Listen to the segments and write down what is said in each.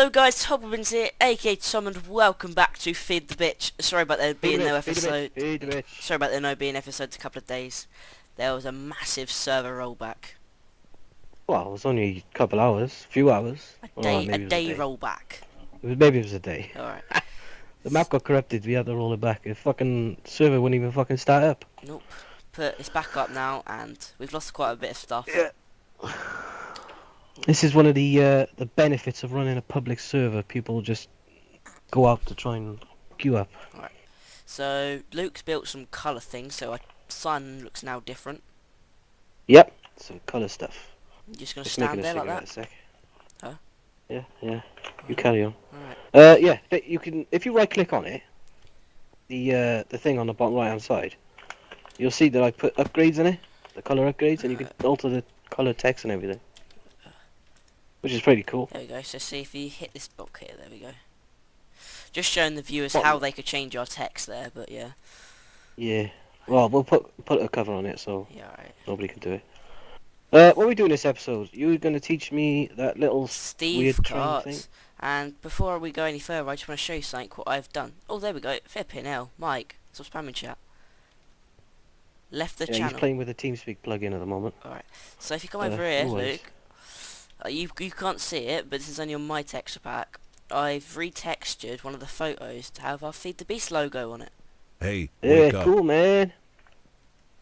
Hello guys, Tobbins here, aka Tom, and welcome back to Feed the Bitch. Sorry about there being no episode. Feed the bitch. Sorry about there no being episodes a couple of days. There was a massive server rollback. Well, it was only a couple hours, few hours. A Alright, day maybe it was a day. rollback. Maybe it was a day. Alright. The map got corrupted, we had to roll it back. The fucking server wouldn't even fucking start up. Nope. But it's back up now, and we've lost quite a bit of stuff. Yeah. This is one of the benefits of running a public server. People just go out to try and queue up. Alright. So, Luke's built some colour things, so our sun looks now different. Yep. Some colour stuff. You're just gonna Just stand making a there like cigarette that? a sec. Huh? Yeah. You carry on. Alright. Yeah, but you can, if you right click on it, the thing on the bottom right hand side, you'll see that I put upgrades in it, the colour upgrades, and you can alter the colour text and everything, which is pretty cool. There we go, so see if you hit this block here, there we go. Just showing the viewers What? how they could change our text there, but yeah. Yeah. Well, we'll put a cover on it so Yeah, alright. nobody can do it. What are we doing this episode? You're going to teach me that little Steve weird train thing? carts. And before we go any further, I just want to show you something what I've done. Oh, there we go. Flipping hell. Mike, stop spamming chat. Left the Yeah, channel. he's playing with the Teamspeak plug-in at the moment. Alright. So if you come over here, no worries. Luke, you can't see it, but this is only on my texture pack. I've retextured one of the photos to have our Feed the Beast logo on it. Hey, Yeah, wake up. cool, man.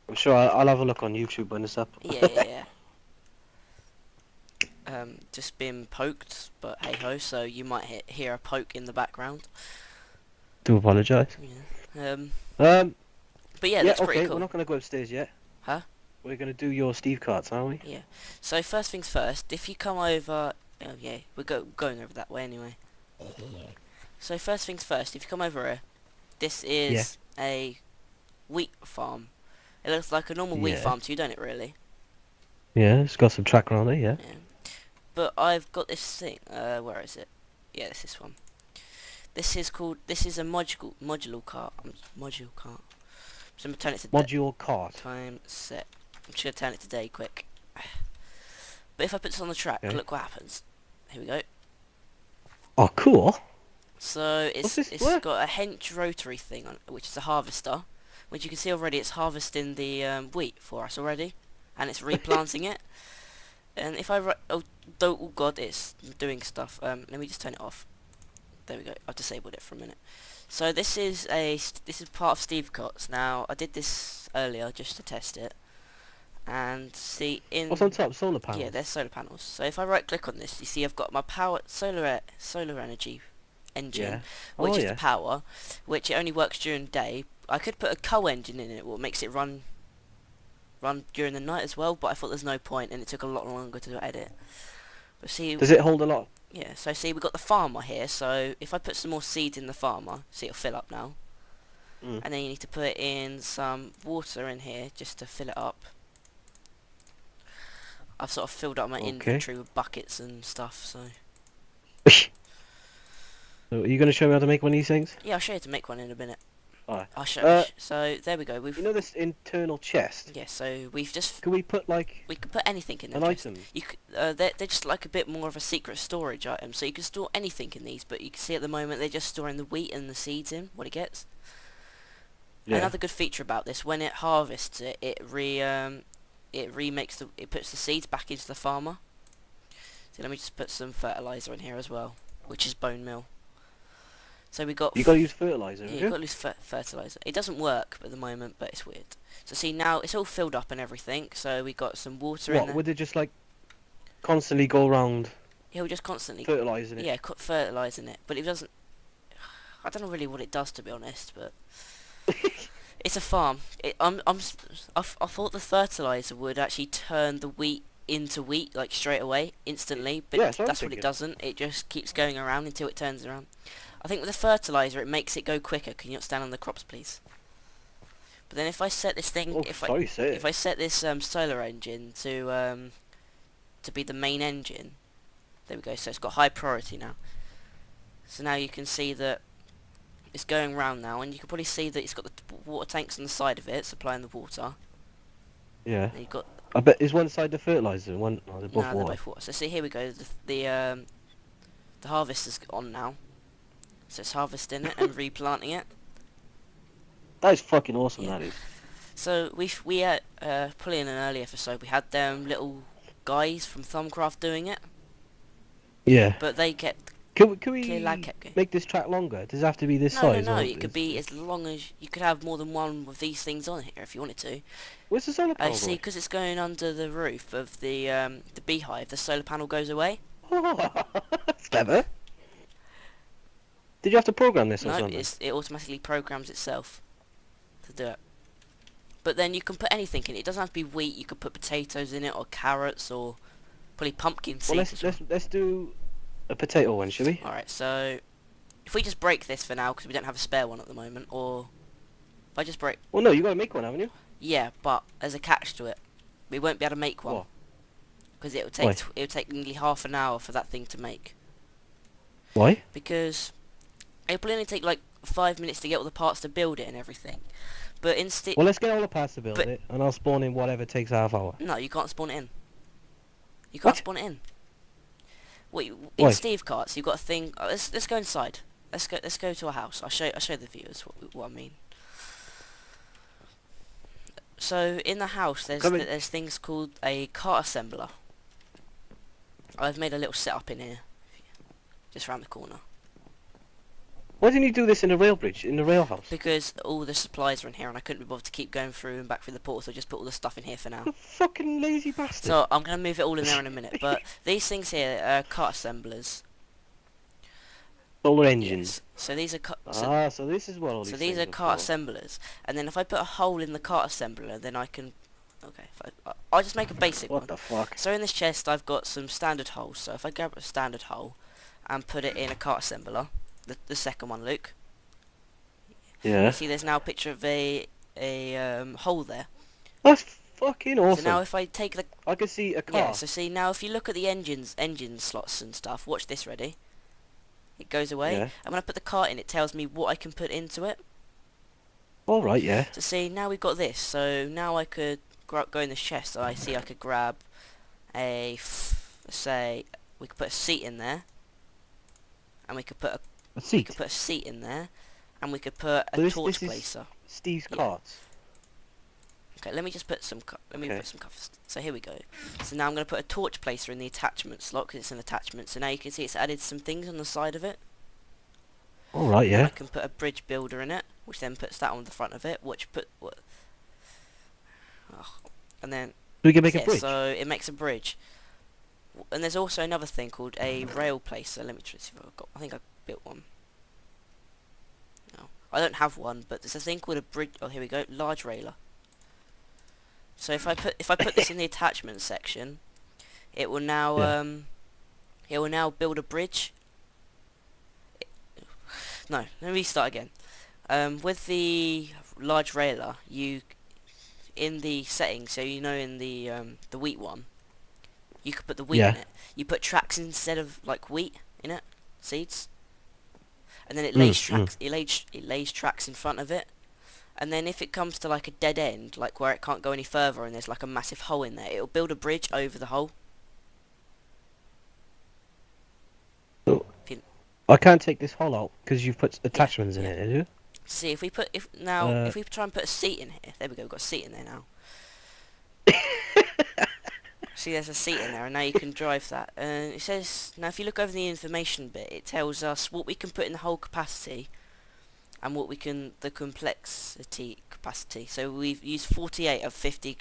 I'm sure I'll have a look on YouTube when it's up. Yeah. Just being poked, but hey ho, so you might hear a poke in the background. Do apologise. Yeah. Um, But yeah, yeah, that's okay, pretty cool. we're not going to go upstairs yet. Huh? We're going to do your Steve carts, aren't we? Yeah. So first things first, if you come over, oh yeah, we're going over that way anyway. So first things first, if you come over here, this is a wheat farm. It looks like a normal wheat Yeah. farm to you, don't it really? Yeah, it's got some track around it, yeah. Yeah. But I've got this thing, where is it? Yeah, it's this one. This is a modular cart. Module cart. So I'm gonna turn it to Module cart. time set. I'm just gonna turn it to day quick. But if I put this on the track, Okay. look what happens. Here we go. Oh, cool. So What's this it's work? got a hench rotary thing on it, which is a harvester, which you can see already. It's harvesting the wheat for us already, and it's replanting it. And if I oh god, it's doing stuff. Let me just turn it off. There we go. I've disabled it for a minute. So this is part of Steve Cots. Now I did this earlier just to test it, and see in What's on top? Solar panels? yeah, there's solar panels. So if I right click on this, you see I've got my solar energy engine, Yeah. which Oh, is yeah. the power, which it only works during day. I could put a co-engine in it, what makes it run during the night as well, but I thought there's no point, and it took a lot longer to edit. But see, Does it hold a lot? yeah, so see we've got the farmer here, so if I put some more seeds in the farmer, see it'll fill up now. Mm. And then you need to put in some water in here just to fill it up. I've sort of filled up my Okay. inventory with buckets and stuff, so So are you going to show me how to make one of these things? yeah, I'll show you how to make one in a minute. Alright. I'll show so there we go, we've You know this internal chest? yeah, so we've just Can we put like we can put anything in an there. item? You they're just like a bit more of a secret storage item, so you can store anything in these, but you can see at the moment they're just storing the wheat and the seeds in, what it gets. Yeah. Another good feature about this, when it harvests it, it puts the seeds back into the farmer. So let me just put some fertilizer in here as well, which is bone meal. So we got You got to use fertilizer, yeah, have you you? got to use fertilizer. It doesn't work at the moment, but it's weird. So see now it's all filled up and everything. So we got some water in What, there. would it just like constantly go around He'll just constantly fertilizing it? yeah, fertilizing it, but it doesn't. I don't know really what it does, to be honest, but it's a farm. I thought the fertilizer would actually turn the wheat into wheat like straight away, instantly, but Yeah, that's what I'm that's what it thinking. doesn't. It just keeps going around until it turns around. I think with the fertilizer, it makes it go quicker. Can you not stand on the crops, please? But then if I set this thing, Oh, if sorry, say it. I set this solar engine to be the main engine, there we go. So it's got high priority now. So now you can see that it's going round now, and you can probably see that it's got the water tanks on the side of it supplying the water. Yeah. And you've got I bet is one side the fertilizer and one oh, they're both no, they're water. both water. So see, here we go. The the harvester's on now. So it's harvesting it and replanting it. That is fucking awesome. Yeah. That is. So we had probably in an early episode we had them little guys from Thumbcraft doing it, Yeah. but they kept Can clear lag we kept going. make this track longer? Does it have to be this No, size? no, no. Or It could be as long as you could have more than one of these things on here if you wanted to. Where's the solar I panel see, going? because it's going under the roof of the beehive. The solar panel goes away. That's clever. Did you have to program this or No, something? it automatically programs itself to do it. But then you can put anything in it. It doesn't have to be wheat. You could put potatoes in it, or carrots, or probably pumpkin seeds. Well, let's do a potato one, shall we? All right. So if we just break this for now, because we don't have a spare one at the moment, or if I just break, Well, no, you gotta make one, haven't you? yeah, but there's a catch to it. We won't be able to make one What? because it would Why? take it would take nearly half an hour for that thing to make. Why? Because it will only take like 5 minutes to get all the parts to build it and everything. But instead, Well, let's get all the parts to build But- it, and I'll spawn in whatever takes half hour. no, you can't spawn it in. You can't What? spawn it in. Wait, Why? in Steve carts, you've got a thing. Let's go inside. Let's go to our house. I'll show the viewers what I mean. So in the house, Come in. there's things called a cart assembler. I've made a little setup in here, just round the corner, Why didn't you do this in the rail bridge, in the rail house? because all the supplies are in here, and I couldn't be bothered to keep going through and back through the portal, so I just put all the stuff in here for now. You fucking lazy bastard. So I'm gonna move it all in there in a minute. But these things here are cart assemblers. Solar engines. Yes. So these are So this is what all these so these things are cart for. assemblers, and then if I put a hole in the cart assembler, then I can. Okay, I'll just make a basic What one. the fuck? So in this chest, I've got some standard holes. So if I grab a standard hole and put it in a cart assembler, the second one, Luke. Yeah. You see, there's now a picture of a hole there. That's fucking So awesome. now if I take the I can see a car. yeah, so see now if you look at the engine slots and stuff, watch this, ready? It goes away, Yeah. and when I put the cart in, it tells me what I can put into it. All right, yeah. So see, now we've got this, so now I could go in this chest, so I could grab say, we could put a seat in there, and we could put A we seat. could put a seat in there, and we could put a So torch this is placer. Steve's Yeah. carts. Okay, let me just put some Okay. put some covers. So here we go. So now I'm going to put a torch placer in the attachment slot, because it's an attachment. So now you can see it's added some things on the side of it. All right, And I yeah. can put a bridge builder in it, which then puts that on the front of it, and then We can make yeah, a bridge. so it makes a bridge. And there's also another thing called a rail placer. Let me try to see if I've got. I think I built one. No, I don't have one, but there's a thing called a bridge. Oh, here we go. Large railer. So if I put this in the attachment section, it will now build a bridge. No, let me start again. With the large railer, you in the settings, so you know in the wheat one, you could put the wheat Yeah. in it. You put tracks instead of like wheat in it, seeds, and then it Mm, lays tracks. It lays tracks in front of it, and then if it comes to like a dead end, like where it can't go any further, and there's like a massive hole in there, it'll build a bridge over the hole. I can't take this hole out because you've put attachments in yeah. it, have you? See if we try and put a seat in here. There we go. We've got a seat in there now. See, there's a seat in there, and now you can drive that. It says now if you look over the information bit, it tells us what we can put in the whole capacity, and what the complexity capacity. So we've used 48 of 50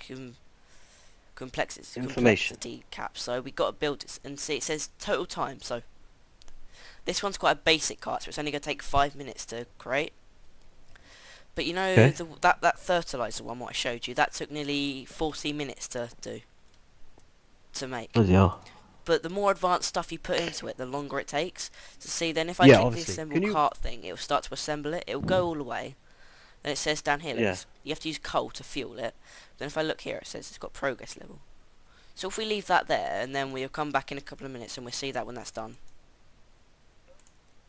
complexity caps. So we got to build it, and see it says total time. So this one's quite a basic cart, so it's only going to take 5 minutes to create. But you know Okay. that fertilizer one, what I showed you, that took nearly 40 minutes to make. Bloody hell. But the more advanced stuff you put into it, the longer it takes. So see, then if I Yeah, click the obviously. assemble Can you- cart thing, it will start to assemble it. It will go all the way. Then it says down here, Yeah. you have to use coal to fuel it. Then if I look here, it says it's got progress level. So if we leave that there, and then we'll come back in a couple of minutes, and we'll see that when that's done.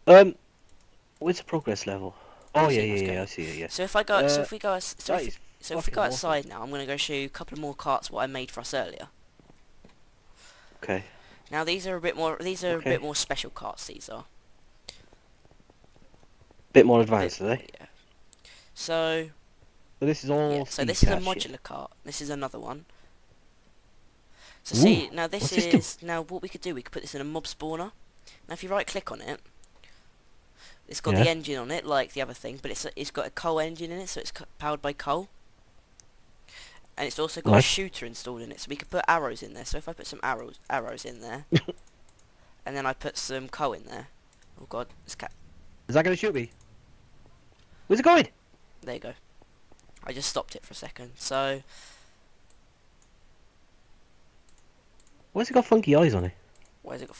Where's the progress level? Oh see yeah, what's yeah, going yeah. on. I see it. Yeah. So if I go, so if we go, so That if, is so if we go fucking outside now, I'm going to go show you a couple of more carts what I made for us earlier. Okay. Now these are a bit more. These are a Okay. bit more special carts. These are Bit more a advanced, bit are more. they? Yeah. So So this is yeah. all So speed this is a cast shit. modular cart. This is another one. So Ooh, see now this what's this do? is now what we could do. We could put this in a mob spawner. Now if you right click on it, it's got Yeah. the engine on it like the other thing, but it's got a coal engine in it, so it's powered by coal. And it's also got a Right. shooter installed in it, so we could put arrows in there. So if I put some arrows in there, and then I put some coal in there. Oh god, this cat. Is that gonna shoot me? Where's it going? There you go. I just stopped it for a second. So Why's it got funky eyes on it? where's it got?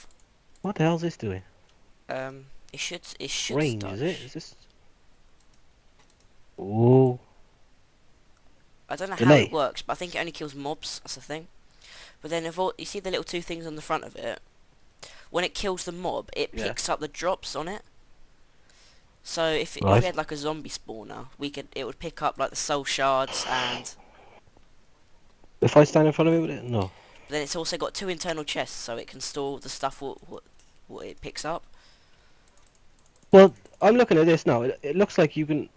What the hell's this doing? It should Range, start. is it? Is this? Ooh. I don't know how it Delay. works, but I think it only kills mobs. That's the thing. But then if all, you see the little two things on the front of it, when it kills the mob, it Yeah. picks up the drops on it. So if we Right. had like a zombie spawner, it would pick up like the soul shards, and If I stand in front of it with it? No. then it's also got two internal chests, so it can store the stuff what it picks up. Well, I'm looking at this now. It looks like you can...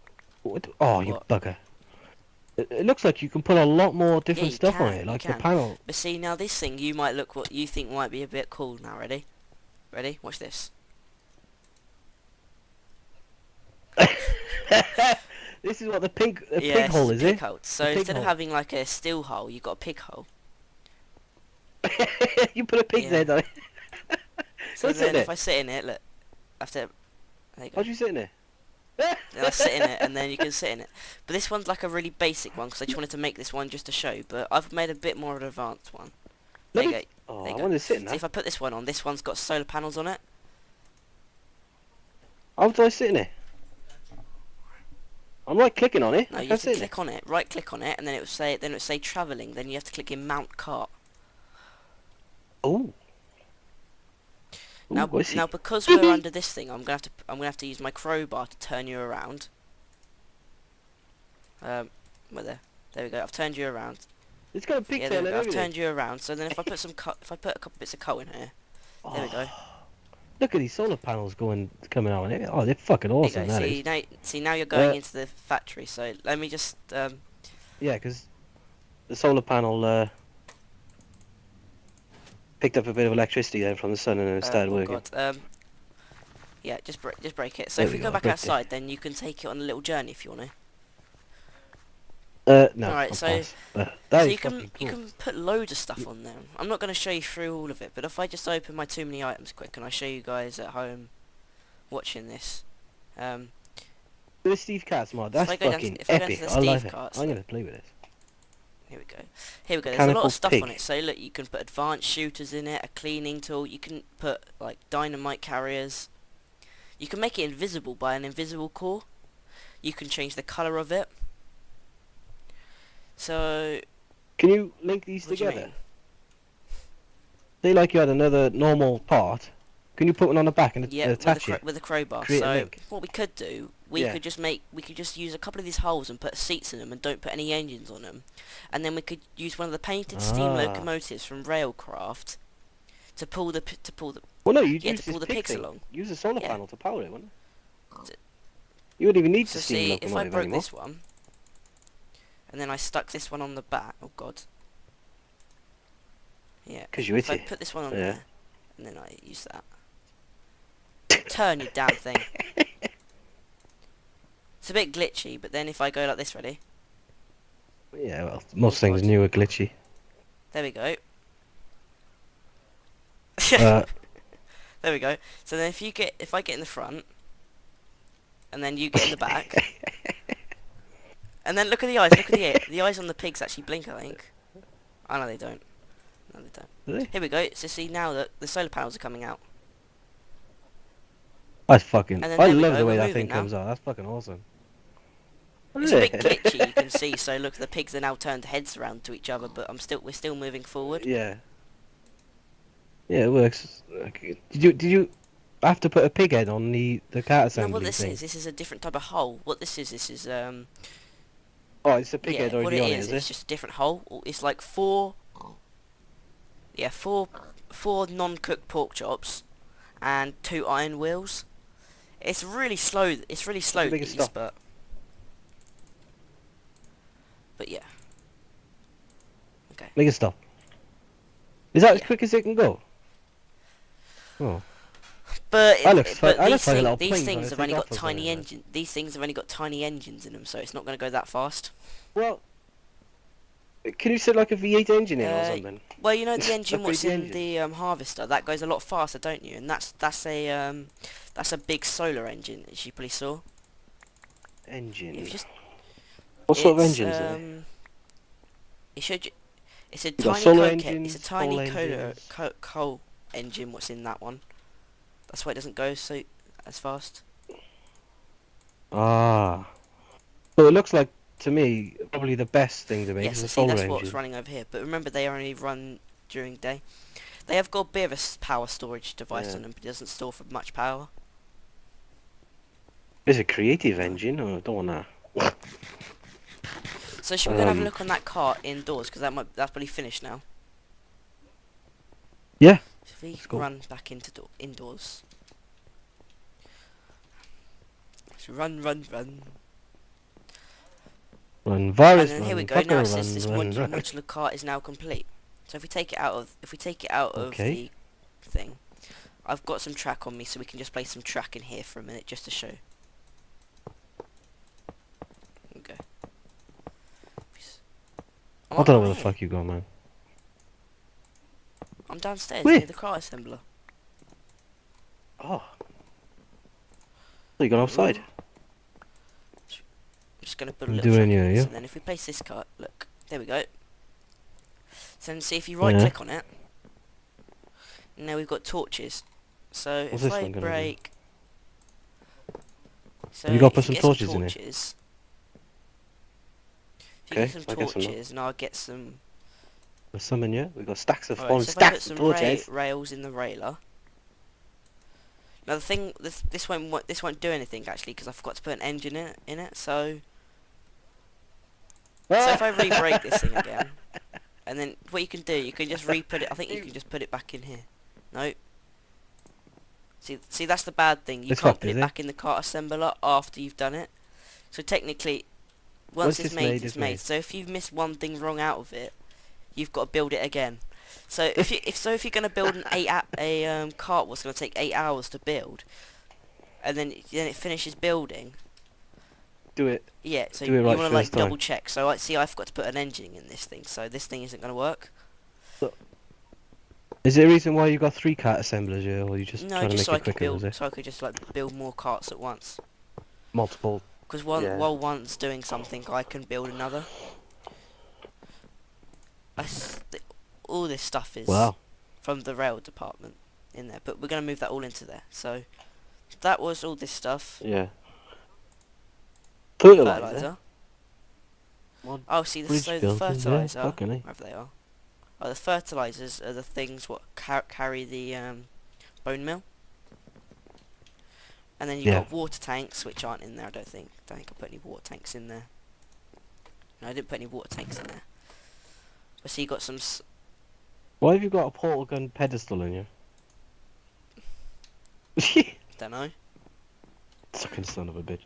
What? Oh, you What? bugger. It looks like you can put a lot more different you stuff on can, it, you like the can. panel. But see now this thing, you might look what you think might be a bit cool. Now ready? Ready? Watch this. This is what the pig Yeah, pig this hole a is, pig it? hole. So The pig instead of hole. having like a steel hole, you've got a pig hole. You put a pig's Yeah. head on it. So Go sit in then if it. I sit in it, look, after there you go. How'd you sit in it? Then I sit in it, and then you can sit in it. But this one's like a really basic one because I just wanted to make this one just to show. But I've made a bit more of an advanced one. There Let you me... go. Oh, There you I go. wanted to sit in See that. if I put this one on. This one's got solar panels on it. How do I sit in it? I'm right clicking on it. No, I you can't have to sit in it. click on it, right click on it, and then it would say traveling. Then you have to click in mount cart. Oh. Now, I see. now because we're under this thing, I'm gonna have to use my crowbar to turn you around. Well there we go. I've turned you around. It's got a Yeah, pigtail there we and go. I've everything. turned you around. So then if I put if I put a couple bits of coal in here, there we go. Look at these solar panels coming out on it. Oh, they're fucking There you awesome. go. That is. See now you're going into the factory. So let me just Yeah, because the solar panel picked up a bit of electricity then from the sun and then it started oh working. god, yeah, just break it. So There if we we go, go back break it. outside, then you can take it on a little journey if you want to. No. Alright, I'll so- pass. That So is you can fucking cool. you can put loads of stuff on there. I'm not going to show you through all of it, but if I just open my too many items quick and I show you guys at home watching this, The Steve Cats mod, that's I go down to- fucking if I go epic. to the I love Steve it. Carts, I'm look. gonna play with this. here we go. Here we go. There's a lot Mechanical of stuff on pig. it. So look, you can put advanced shooters in it, a cleaning tool. You can put like dynamite carriers. You can make it invisible by an invisible core. You can change the color of it. So Can you link these what do you together? mean? Say like you had another normal part. Can you put one on the back and Yeah, attach it? with a crowbar. Create a So link. what we could do, we Yeah. could just use a couple of these holes and put seats in them and don't put any engines on them, and then we could use one of the painted steam Ah. locomotives from Railcraft to pull the Well, no, you'd Yeah, use to pull this the pig pigs thing. along. Use a solar Yeah. panel to power it, wouldn't D- it? You wouldn't even need So to steam see, if I locomotive broke anymore. this one, and then I stuck this one on the back. Oh god. Yeah. Because you're If I itchy. put this one on Yeah. there, and then I use that. Turn you damn thing. It's a bit glitchy, but then if I go like this, ready? Yeah, well, most Oh, things God. new are glitchy. There we go. Uh, There we go. So then if I get in the front, and then you get in the back, and then look at the eyes, look at the eyes on the pigs actually blink, I think. Oh no, they don't. No, they don't. really? Here we go. So see now that the solar panels are coming out. That's fucking... And then I there we love go, the way we're that moving thing now. comes out. That's fucking awesome. It's a bit glitchy, you can see. So look, the pigs are now turned heads around to each other, but we're still moving forward. Yeah. Yeah, it works. Okay. Did you have to put a pig head on the cat No, assembly what this thing? is, this is a different type of hole. What this is Oh, it's a pig yeah, head what already it on it, is, is it's it? just a different hole. It's like four 4 non-cooked pork chops and 2 iron wheels. It's really slow. It's really slow Make it these, stop. but yeah. Okay. Make it stop. Is that as Yeah. quick as it can go? Oh. But That looks like a these little these plane things trying to have only take got off or tiny something. engine. These things have only got tiny engines in them, so it's not going to go that fast. Well, can you set like a V8 engine in or Uh, something? well, you know the engine Upgrade what's the in engine. the harvester that goes a lot faster, don't you? And that's a big solar engine, as you probably saw. Engine. If you just What sort of it's engine is it? it showed you. It's a You got tiny solar It's a engines, tiny coal engines. coal engine. What's in that one? That's why it doesn't go so as fast. Ah. So it looks like, to me, probably the best thing to make Yes, is I a see. solar That's what's engine. running over here. But remember, they only run during day. They have got a bit of a power storage device Yeah. on them, but it doesn't store for much power. It's a creative No. engine. Oh, I don't want that. So should we go and have a look on that cart indoors? Because that's probably finished now. Yeah. So if we Let's go. run back into indoors. So run. Run, And virus, then run, here we go. fucker, Now it says this run. modular cart is now complete. So if we take it out of Okay. the thing, I've got some track on me, so we can just play some track in here for a minute just to show. Okay. I don't know where the fuck you go, man. I'm downstairs Where? near the car assembler. Oh. So you gone outside? I'm just going to build a I'm little doing track you, in this, yeah? and then if we place this cart, look, there we go. So then see if you right click on it. Now we've got torches. So What's if this I one gonna do? break, so Have you got to if put some get torches in here? If you Okay, get some so I get some now. torches, and I'll get some. There's some in here. We've got stacks of Alright, fallen so if I put stacks of some torches. rails in the railer. Now the thing, this won't do anything actually because I forgot to put an engine in it. So if I re-break this thing again, and then what you can do, you can just re-put it. I think you can just put it back in here. No. See, that's the bad thing. You It's can't fucked, put is it it? back in the cart assembler after you've done it. So technically, once it's made, it's made. So if you've missed one thing wrong out of it, you've got to build it again. So if you're gonna build a cart, what's gonna take 8 hours to build, and then it finishes building. Do it. Yeah, so Do you it right want to like first time. double check. So I forgot to put an engine in this thing, so this thing isn't gonna work. Is there a reason why you got 3 cart assemblers here, or you just No, trying to just make so I it could quicker, was build, it? so I could just like build more carts at once. Multiple. Because Yeah. while one's doing something, I can build another. All this stuff is Wow. from the rail department in there, but we're gonna move that all into there. So that was all this stuff. Yeah. Fertilizer. Fertilizer. Mod Oh, see, bridge so the building, yeah, fertilizer, fucking A. wherever they are. Oh, the fertilizers are the things what carry the bone meal. And then you've Yeah. got water tanks, which aren't in there, I don't think. I put any water tanks in there. No, I didn't put any water tanks in there. But see, you got some... Why have you got a portal gun pedestal in here? don't know. Fucking son of a bitch.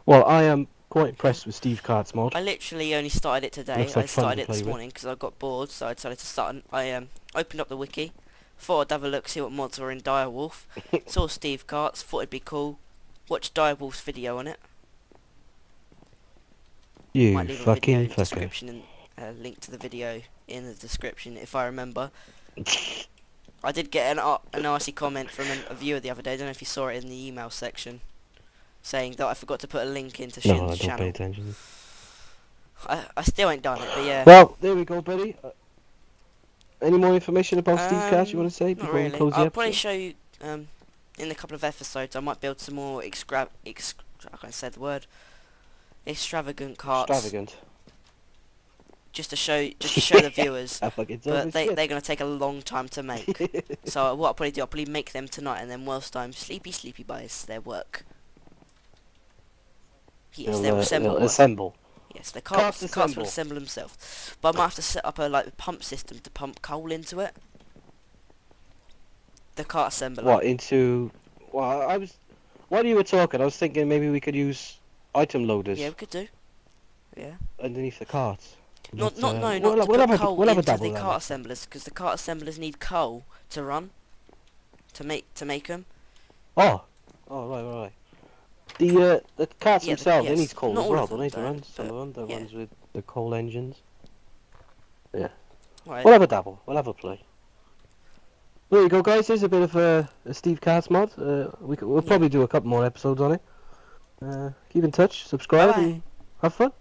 Well, I am quite impressed with Steve Cart's mod. I literally only started it today. Looks like I fun started to it play this with. morning because I got bored, so I decided to start. I opened up the wiki, thought I'd have a look, see what mods were in Direwolf. Saw Steve Carts, thought it'd be cool. Watched Direwolf's video on it. You Might leave a video fucking fucker. description and link to the video in the description if I remember. I did get an nasty comment from a viewer the other day. I don't know if you saw it in the email section, saying that I forgot to put a link into No, I Shin's don't channel. pay attention. I still ain't done it, but yeah. Well, there we go, buddy. Any more information about Steve Cart you want to say Not before we really. close the I'll episode? probably show you in a couple of episodes. I might build some more I can't say the word. Extravagant carts. Extravagant. Just to show the viewers. I fucking But they're gonna take a long time to make. So what I'll probably do, I'll probably make them tonight, and then whilst I'm sleepy buys their work. Yes, they'll assemble. They'll assemble. Yes, the Carts carts assemble. will assemble themselves. But I might have to set up a pump system to pump coal into it. the cart assembler. What into? Well, I was. While you were talking, I was thinking maybe we could use item loaders Yeah, we could do. Yeah. underneath the carts. Not But, no, not we'll, to we'll put have a coal we'll have a into dabble the then cart next time. assemblers, because the cart assemblers need coal to run, to make them. Oh, right. The carts Yeah, themselves, they yes, need coal not as all well, of don't them they, to run? don't, Some but of them, the yeah. ones with the coal engines. Yeah. Right. We'll have a dabble. We'll have a play. There you go, guys. There's a bit of a Steve Cats mod. We'll probably do a couple more episodes on it. Keep in touch, subscribe, Bye-bye. and have fun.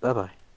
Bye bye.